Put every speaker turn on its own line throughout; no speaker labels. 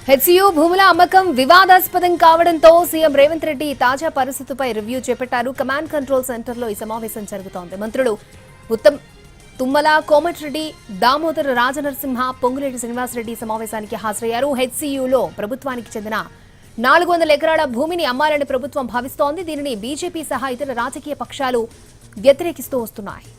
HCU భూముల అమ్మకం వివాదాస్పదం కావడంతో సీఎం రేవంత్ రెడ్డి తాజా పరిస్థితిపై రివ్యూ చేపట్టారు. కమాండ్ కంట్రోల్ సెంటర్లో ఈ సమావేశం జరుగుతోంది. మంత్రులు తుమ్మల, కోమటిరెడ్డి, దామోదర రాజనరసింహ, పొంగులేటి శ్రీనివాసరెడ్డి సమావేశానికి హాజరయ్యారు. హెచ్సియులో ప్రభుత్వానికి చెందిన 400 ఎకరాల భూమిని అమ్మాలని ప్రభుత్వం భావిస్తోంది. దీనిని బీజేపీ సహా ఇతర రాజకీయ పక్షాలు వ్యతిరేకిస్తూ వస్తున్నాయి.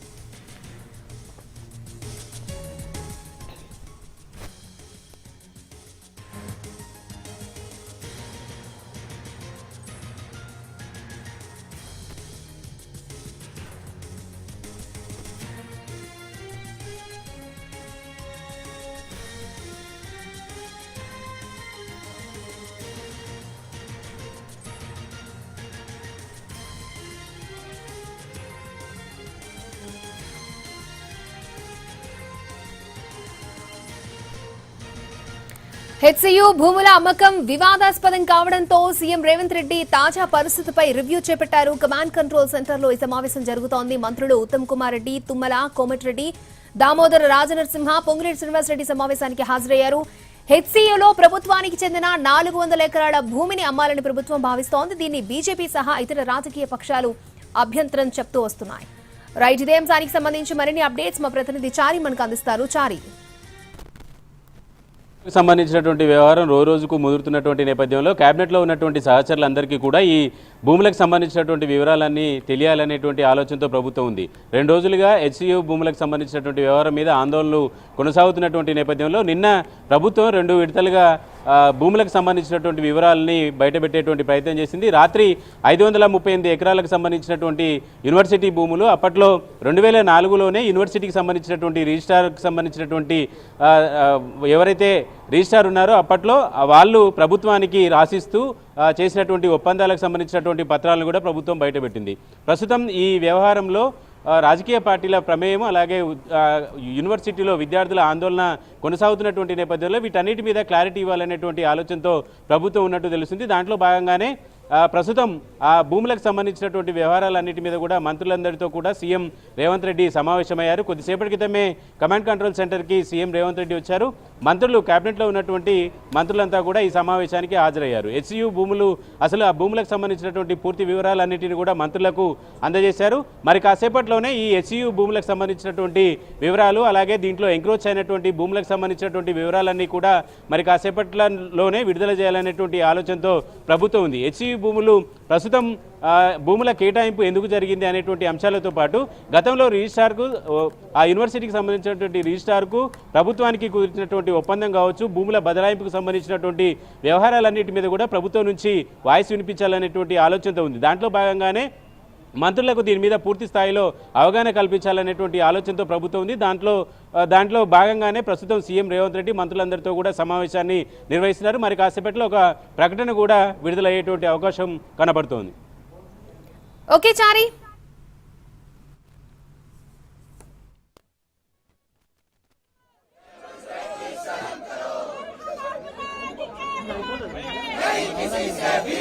హెచ్సియు భూముల అమ్మకం వివాదాస్పదం కావడంతో సీఎం రేవంత్ రెడ్డి తాజా పరిస్థితిపై రివ్యూ చేపట్టారు. కమాండ్ కంట్రోల్ సెంటర్లో ఈ సమావేశం జరుగుతోంది. మంత్రులు ఉత్తమ్ కుమార్ రెడ్డి, తుమ్మల, కోమటిరెడ్డి, దామోదర రాజనరసింహ, పొంగులేటి శ్రీనివాసరెడ్డి సమావేశానికి హాజరయ్యారు. హెచ్సియులో ప్రభుత్వానికి చెందిన 400 ఎకరాల భూమిని అమ్మాలని ప్రభుత్వం భావిస్తోంది. దీన్ని బీజేపీ సహా ఇతర రాజకీయ పక్షాలు అభ్యంతరం చెప్తూ వస్తున్నాయి. రైట్, ఇదే అంశానికి సంబంధించి మరిన్ని అప్డేట్స్ మా ప్రతినిధి చారి మనకు అందిస్తారు. చారి,
సంబంధించినటువంటి వ్యవహారం రోజుకు ముదురుతున్నటువంటి నేపథ్యంలో కేబినెట్లో ఉన్నటువంటి సహచరులందరికీ కూడా ఈ భూములకు సంబంధించినటువంటి వివరాలన్నీ తెలియాలనేటువంటి ఆలోచనతో ప్రభుత్వం ఉంది. 2 రోజులుగా హెచ్సియు భూములకు సంబంధించినటువంటి వ్యవహారం మీద ఆందోళనలు కొనసాగుతున్నటువంటి నేపథ్యంలో నిన్న ప్రభుత్వం 2 విడతలుగా భూములకు సంబంధించినటువంటి వివరాలని బయటపెట్టేటువంటి ప్రయత్నం చేసింది. రాత్రి 538 ఎకరాలకు సంబంధించినటువంటి యూనివర్సిటీ భూములు అప్పట్లో 2004లోనే యూనివర్సిటీకి సంబంధించినటువంటి రిజిస్ట్రార్కి సంబంధించినటువంటి ఎవరైతే రిజిస్ట్రార్ ఉన్నారో అప్పట్లో వాళ్ళు ప్రభుత్వానికి రాసిస్తూ చేసినటువంటి ఒప్పందాలకు సంబంధించినటువంటి పత్రాలను కూడా ప్రభుత్వం బయటపెట్టింది. ప్రస్తుతం ఈ వ్యవహారంలో రాజకీయ పార్టీల ప్రమేయం, అలాగే యూనివర్సిటీలో విద్యార్థుల ఆందోళన కొనసాగుతున్నటువంటి నేపథ్యంలో వీటన్నిటి మీద క్లారిటీ ఇవ్వాలనేటువంటి ఆలోచనతో ప్రభుత్వం ఉన్నట్టు తెలుస్తుంది. దాంట్లో భాగంగానే ప్రస్తుతం ఆ భూములకు సంబంధించినటువంటి వ్యవహారాలన్నిటి మీద కూడా మంత్రులందరితో కూడా సీఎం రేవంత్ రెడ్డి సమావేశమయ్యారు. కొద్దిసేపటి క్రితమే కమాండ్ కంట్రోల్ సెంటర్కి సీఎం రేవంత్ రెడ్డి వచ్చారు. మంత్రులు, కేబినెట్లో ఉన్నటువంటి మంత్రులంతా కూడా ఈ సమావేశానికి హాజరయ్యారు. హెచ్సియు భూములు, అసలు ఆ భూములకు సంబంధించినటువంటి పూర్తి వివరాలన్నింటినీ కూడా మంత్రులకు అందజేశారు. మరి కాసేపట్లోనే ఈ హెచ్సియు భూములకు సంబంధించినటువంటి వివరాలు, అలాగే దీంట్లో ఎంక్రోచ్ అయినటువంటి భూములకు సంబంధించినటువంటి వివరాలన్నీ కూడా మరి కాసేపట్లోనే విడుదల చేయాలనేటువంటి ఆలోచనతో ప్రభుత్వం ఉంది. హెచ్సియు భూములు ప్రస్తుతం భూముల కేటాయింపు ఎందుకు జరిగింది అనేటువంటి అంశాలతో పాటు గతంలో రిజిస్ట్రార్కు, ఆ యూనివర్సిటీకి సంబంధించినటువంటి రిజిస్ట్రార్కు ప్రభుత్వానికి కుదిరినటువంటి ఒప్పందం కావచ్చు, భూముల బదలాయింపుకు సంబంధించినటువంటి వ్యవహారాలన్నిటి మీద కూడా ప్రభుత్వం నుంచి వాయిస్ వినిపించాలనేటువంటి ఆలోచనతో ఉంది. దాంట్లో భాగంగానే మంత్రులకు దీని మీద పూర్తి స్థాయిలో అవగాహన కల్పించాలనేటువంటి ఆలోచనతో ప్రభుత్వం ఉంది. దాంట్లో భాగంగానే ప్రస్తుతం సీఎం రేవంత్ రెడ్డి మంత్రులందరితో కూడా సమావేశాన్ని నిర్వహిస్తున్నారు. మరి కాసేపట్లో ఒక ప్రకటన కూడా విడుదలయ్యేటువంటి అవకాశం కనబడుతోంది.
Okay Chari.
Hey, this is happy,